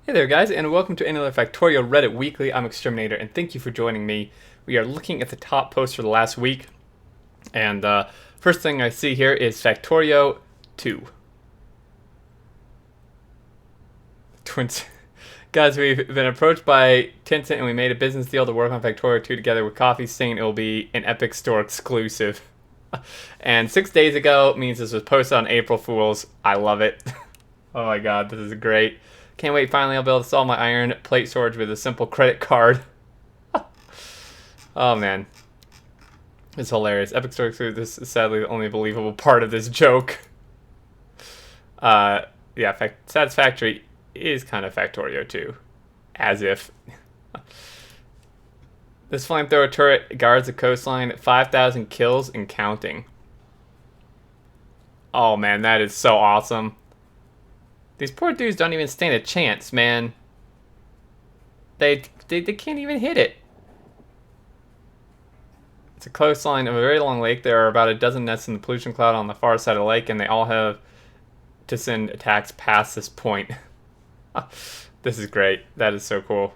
Hey there guys, and welcome to another Factorio Reddit Weekly. I'm Xterminator, and thank you for joining me. We are looking at the top posts for the last week, and first thing I see here is Factorio Two Twins. Guys, we've been approached by Tencent and we made a business deal to work on Factorio 2 together with Coffee, saying it will be an Epic Store exclusive. And 6 days ago means this was posted on April Fools. I love it. Oh my god, this is great. Can't wait, finally I'll be able to solve my iron plate storage with a simple credit card. Oh man. It's hilarious. Epic Store exclusive. This is sadly the only believable part of this joke. Yeah, Satisfactory is kind of Factorio 2. As if. This flamethrower turret guards the coastline at 5,000 kills and counting. Oh man, that is so awesome. These poor dudes don't even stand a chance, man. They can't even hit it. It's a coastline of a very long lake. There are about a dozen nests in the pollution cloud on the far side of the lake, and they all have to send attacks past this point. This is great. That is so cool.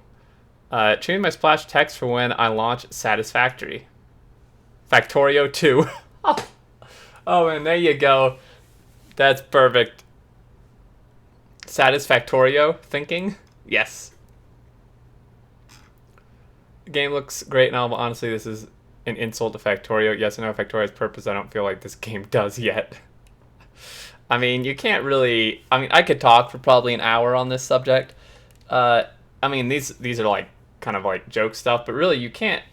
Change my splash text for when I launch Satisfactory. Factorio 2. Oh, and there you go. That's perfect. Satisfactorio thinking? Yes. The game looks great now, but honestly, this is an insult to Factorio. Yes, I know Factorio's purpose. I don't feel like this game does yet. I mean, you can't really... I mean, I could talk for probably an hour on this subject. I mean, these are like kind of like joke stuff, but really you can't...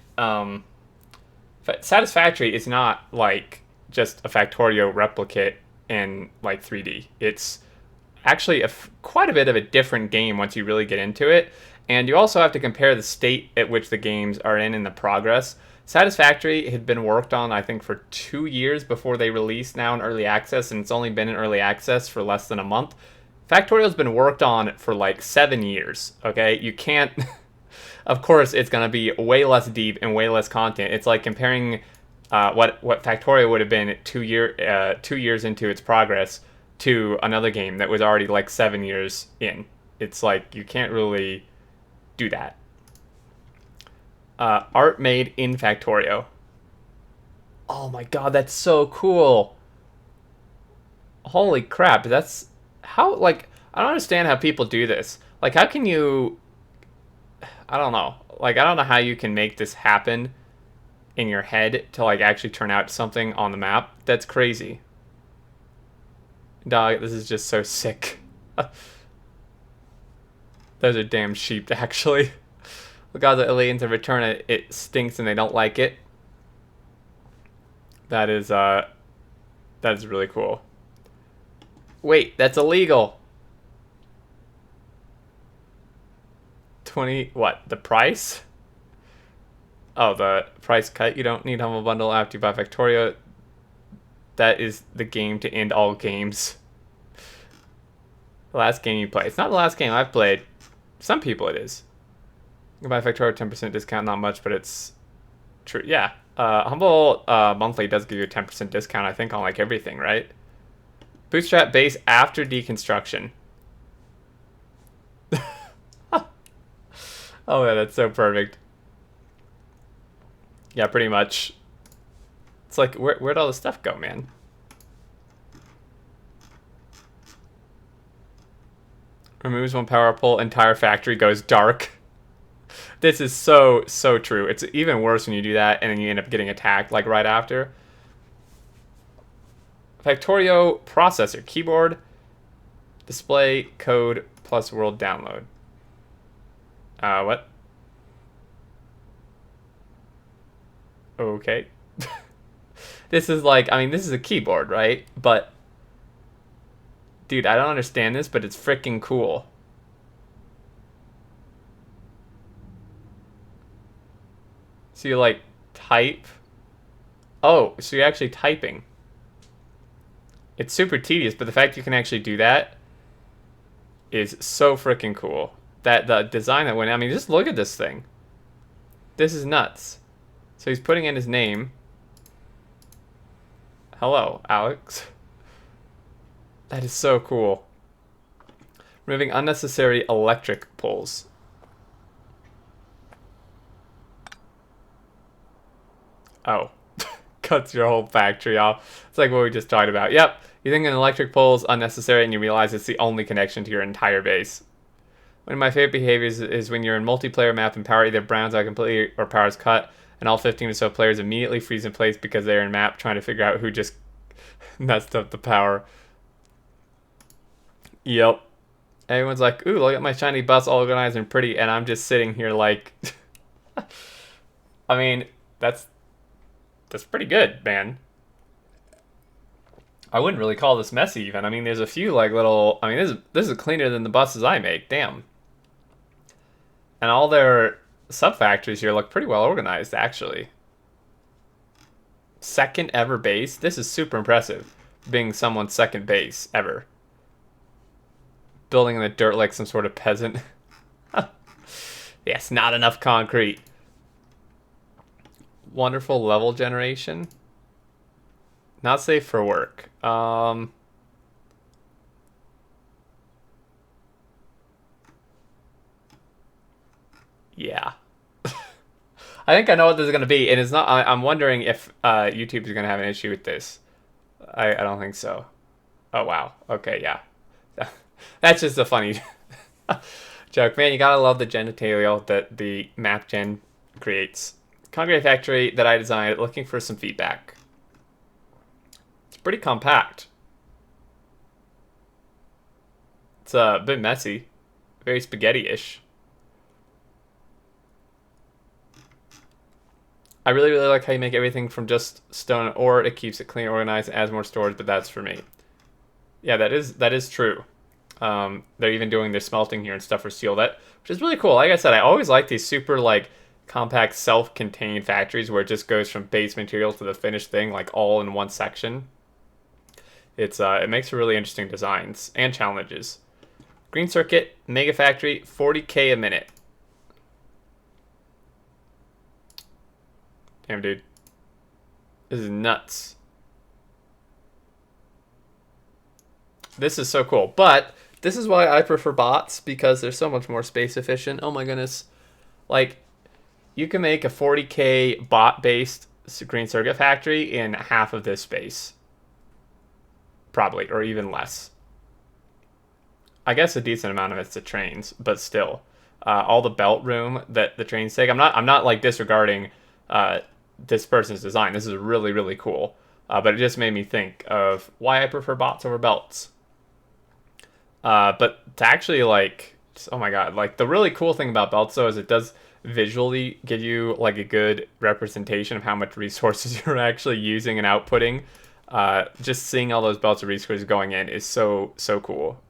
Satisfactory is not like just a Factorio replicate in like 3D. It's actually quite a bit of a different game once you really get into it, and you also have to compare the state at which the games are in the progress. Satisfactory had been worked on, I think, for 2 years before they released now in early access, and it's only been in early access for less than a month. Factorio's been worked on for like 7 years, okay? You can't... Of course, it's going to be way less deep and way less content. It's like comparing what Factorio would have been 2 years into its progress to another game that was already like 7 years in. It's like, you can't really do that. Art made in Factorio. Oh my god, that's so cool. Holy crap, that's... How, like, I don't understand how people do this. Like, how can you... I don't know. Like, I don't know how you can make this happen in your head to, like, actually turn out something on the map. That's crazy. Dog, this is just so sick. Those are damn sheep, actually. Because the aliens have returned, it stinks and they don't like it. That is really cool. Wait, that's illegal. 20, what, the price? Oh, the price cut. You don't need Humble Bundle after you buy Factorio. That is the game to end all games. The last game you play. It's not the last game I've played. Some people it is. You can buy Factorio 10% discount, not much, but it's true. Yeah. Humble Monthly does give you a 10% discount, I think, on like everything, right? Bootstrap base after deconstruction. Oh yeah, that's so perfect. Yeah, pretty much. It's like, where'd all the stuff go, man? Removes one power pole, entire factory goes dark. This is so true. It's even worse when you do that and then you end up getting attacked like right after. Factorio processor, keyboard, display, code, plus world download. What? Okay. This is like, I mean, this is a keyboard, right? But, dude, I don't understand this, but it's freaking cool. So you, like, type. Oh, so you're actually typing. It's super tedious, but the fact you can actually do that is so freaking cool. That the design that went, I mean, just look at this thing. This is nuts. So he's putting in his name. Hello, Alex. That is so cool. Removing unnecessary electric poles. Oh. Cuts your whole factory off. It's like what we just talked about. Yep. You think an electric pole is unnecessary and you realize it's the only connection to your entire base. One of my favorite behaviors is when you're in multiplayer map and power either browns out completely or power is cut, and all 15 or so players immediately freeze in place because they're in map trying to figure out who just messed up the power. Yep. Everyone's like, ooh, look at my shiny bus, all organized and pretty, and I'm just sitting here like... I mean, that's pretty good, man. I wouldn't really call this messy even. I mean, there's a few like little... I mean, this is cleaner than the buses I make. Damn. And all their sub-factories here look pretty well organized, actually. Second ever base? This is super impressive. Being someone's second base ever. Building in the dirt like some sort of peasant. Yes, not enough concrete. Wonderful level generation. Not safe for work. Yeah. I think I know what this is going to be, and it's not. I'm wondering if YouTube is going to have an issue with this. I don't think so. Oh wow. Okay, yeah. That's just a funny joke, man. You gotta love the genitalia that the map gen creates. Concrete factory that I designed. Looking for some feedback. It's pretty compact. It's a bit messy, very spaghetti-ish. I really like how you make everything from just stone and ore. It keeps it clean, organized, adds more storage, but that's for me. Yeah, that is true. They're even doing their smelting here and stuff for steel, which is really cool. Like I said, I always like these super like compact, self-contained factories where it just goes from base material to the finished thing, like all in one section. It makes for really interesting designs and challenges. Green circuit, mega factory, 40K a minute. Damn, dude. This is nuts. This is so cool. But this is why I prefer bots, because they're so much more space efficient. Oh my goodness. Like, you can make a 40K bot-based green circuit factory in half of this space. Probably, or even less. I guess a decent amount of it's the trains, but still. All the belt room that the trains take. I'm not like disregarding this person's design. This is really, really cool. But it just made me think of why I prefer bots over belts. But to actually like, oh my god, like the really cool thing about belts though is it does visually give you like a good representation of how much resources you're actually using and outputting. Just seeing all those belts of resources going in is so cool.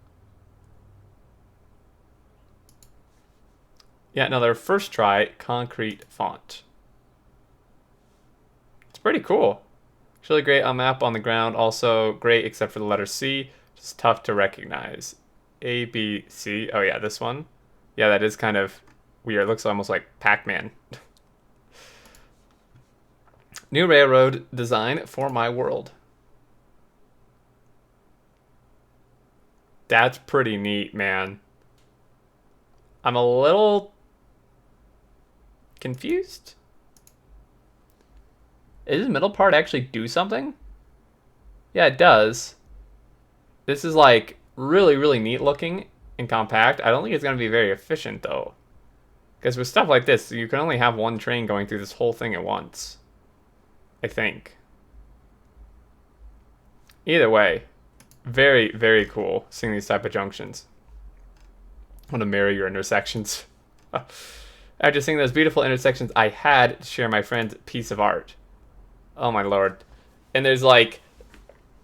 Yeah, another first try concrete font. It's pretty cool. It's really great on map, on the ground. Also great except for the letter C. It's tough to recognize. A, B, C. Oh yeah, this one. Yeah, that is kind of weird. It looks almost like Pac-Man. New railroad design for my world. That's pretty neat, man. I'm a little confused. Does the middle part actually do something? Yeah, it does. This is like really, really neat looking and compact. I don't think it's going to be very efficient though. Because with stuff like this, you can only have one train going through this whole thing at once. I think. Either way, very, very cool seeing these type of junctions. I want to mirror your intersections. After seeing those beautiful intersections, I had to share my friend's piece of art. Oh my lord. And there's like,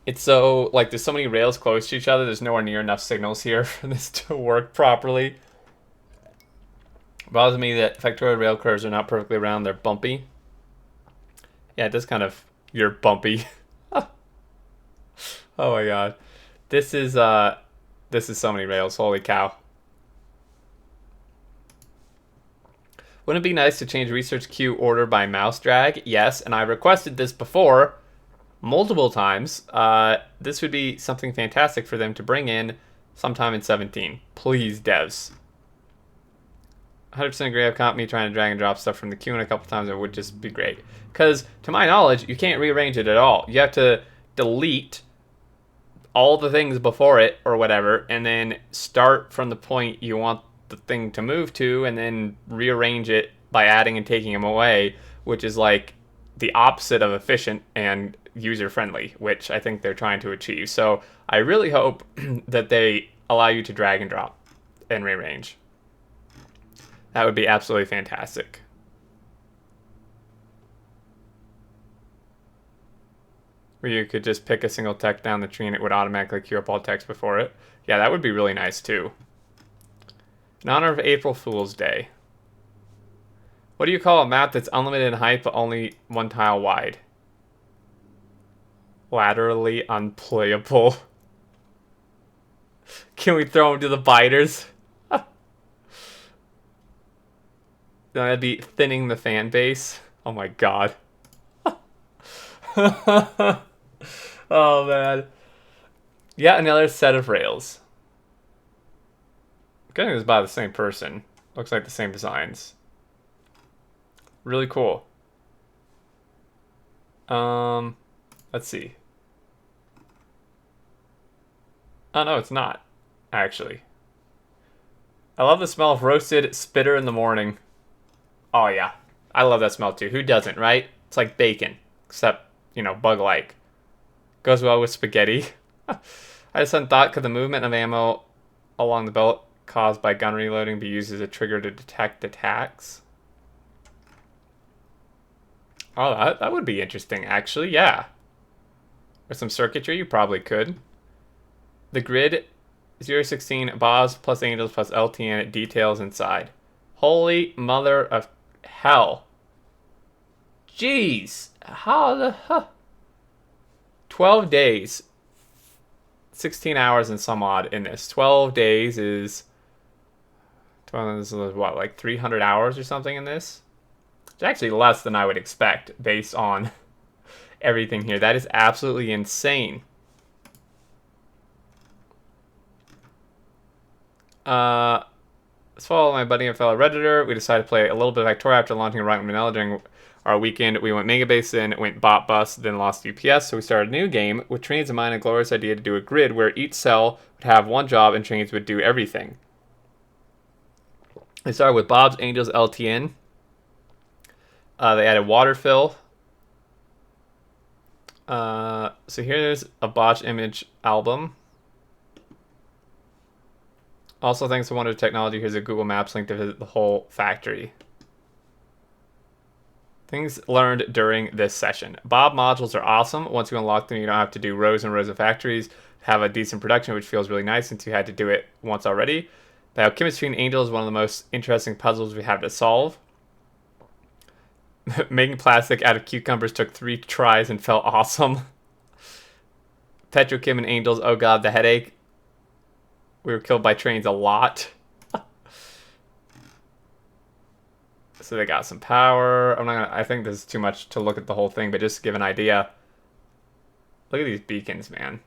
it's so, like there's so many rails close to each other, there's nowhere near enough signals here for this to work properly. It bothers me that Factorio rail curves are not perfectly round, they're bumpy. Yeah, it does kind of, you're bumpy. Oh my god. This is so many rails, holy cow. Wouldn't it be nice to change research queue order by mouse drag? Yes, and I requested this before multiple times. This would be something fantastic for them to bring in sometime in 17. Please, devs. 100% agree. I've caught me trying to drag and drop stuff from the queue in a couple times. It would just be great. Because, to my knowledge, you can't rearrange it at all. You have to delete all the things before it or whatever, and then start from the point you want the thing to move to, and then rearrange it by adding and taking them away, which is like the opposite of efficient and user-friendly, which I think they're trying to achieve. So I really hope that they allow you to drag and drop and rearrange. That would be absolutely fantastic. Where you could just pick a single text down the tree and it would automatically queue up all text before it. Yeah, that would be really nice too. In honor of April Fool's Day. What do you call a map that's unlimited in height but only one tile wide? Laterally unplayable. Can we throw him to the biters? That'd be thinning the fan base. Oh my god. Oh man. Yeah, another set of rails. I'm getting this by the same person. Looks like the same designs. Really cool. Let's see. Oh no, it's not, actually. I love the smell of roasted spitter in the morning. Oh yeah, I love that smell too. Who doesn't, right? It's like bacon, except, you know, bug-like. Goes well with spaghetti. I just hadn't thought, could the movement of ammo along the belt caused by gun reloading be used as a trigger to detect attacks? Oh, that would be interesting, actually, yeah. With some circuitry, you probably could. The grid, 016, Boss plus Angels plus LTN details inside. Holy mother of hell. Jeez. How the huh? 12 days. 16 hours and some odd in this. 12 days is... 12 is what, like 300 hours or something in this? It's actually less than I would expect based on everything here. That is absolutely insane. Let's follow my buddy and fellow Redditor. We decided to play a little bit of Factorio after launching Rock Manila during our weekend. We went Mega Base, then went Bot Bus, then lost UPS. So we started a new game with trains in mind, a glorious idea to do a grid where each cell would have one job and trains would do everything. They started with Bob's Angels LTN. They added water fill. So here's a botch image album. Also, thanks to Wonder Technology, here's a Google Maps link to visit the whole factory. Things learned during this session. Bob modules are awesome. Once you unlock them, you don't have to do rows and rows of factories. Have a decent production, which feels really nice since you had to do it once already. Biochemistry in Angel is one of the most interesting puzzles we have to solve. Making plastic out of cucumbers took 3 tries and felt awesome. Petrochem and Angels, oh god, the headache. We were killed by trains a lot. So they got some power. I think this is too much to look at the whole thing, but just to give an idea. Look at these beacons, man.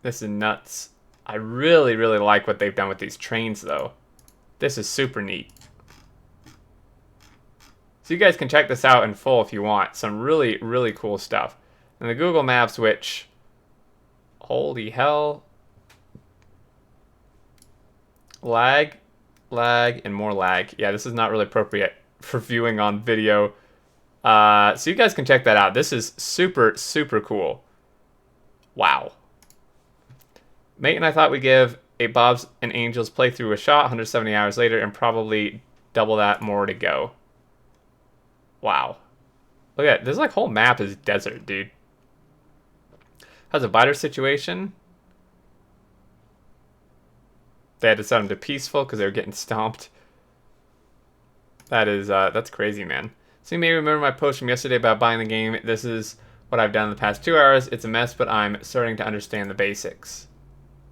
This is nuts. I really, really like what they've done with these trains, though. This is super neat. So you guys can check this out in full if you want. Some really, really cool stuff. And the Google Maps, which... Holy hell... Lag, and more lag. Yeah, this is not really appropriate for viewing on video. So you guys can check that out. This is super, super cool. Wow. Mate and I thought we'd give a Bob's and Angels playthrough a shot 170 hours later and probably double that more to go. Wow. Look at it. This like whole map is desert, dude. How's a biter situation? They had to set them to peaceful because they were getting stomped. That is, that's crazy, man. So you may remember my post from yesterday about buying the game. This is what I've done in the past 2 hours. It's a mess, but I'm starting to understand the basics.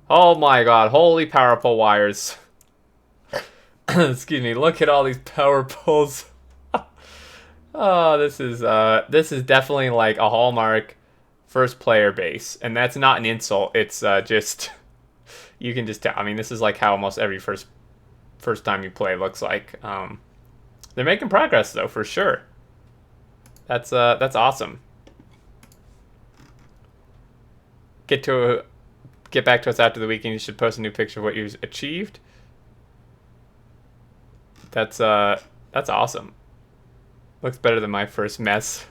Oh my god, holy power pole wires. Excuse me, look at all these power poles. Oh, this is definitely like a Hallmark first player base, and that's not an insult. It's just you can just tell. I mean, this is like how almost every first time you play looks like. They're making progress though, for sure. That's awesome. Get back to us after the weekend. You should post a new picture of what you achieved. That's awesome. Looks better than my first mess.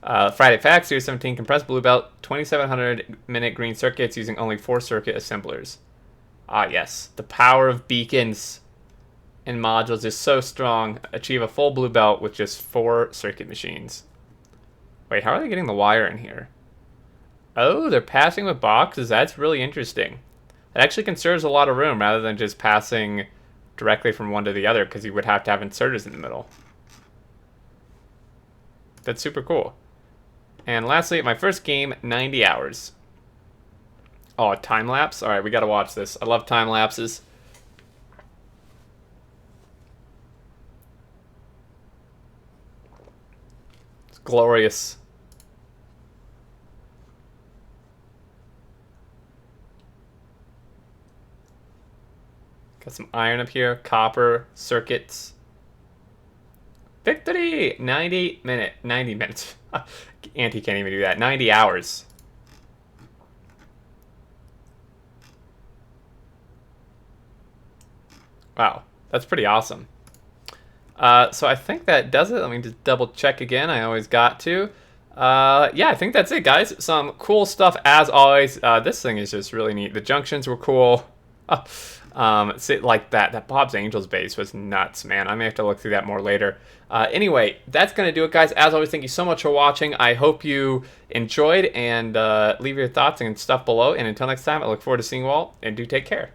Friday Facts, Series 17 compressed blue belt, 2700 minute green circuits using only 4 circuit assemblers. Ah yes, the power of beacons and modules is so strong. Achieve a full blue belt with just 4 circuit machines. Wait, how are they getting the wire in here? Oh, they're passing with boxes. That's really interesting. It actually conserves a lot of room rather than just passing directly from one to the other, because you would have to have inserters in the middle. That's super cool. And lastly, my first game, 90 hours. Oh, a time lapse? Alright, we gotta watch this. I love time lapses. It's glorious. Got some iron up here, copper, circuits. Victory! 90 minutes. Auntie can't even do that. 90 hours. Wow, that's pretty awesome. So I think that does it. Let me just double check again. I always got to. Yeah, I think that's it, guys. Some cool stuff as always. This thing is just really neat. The junctions were cool. Like that Bob's Angels base was nuts, man. I may have to look through that more later. Anyway, that's going to do it, guys. As always, thank you so much for watching. I hope you enjoyed, and leave your thoughts and stuff below. And until next time, I look forward to seeing you all, and do take care.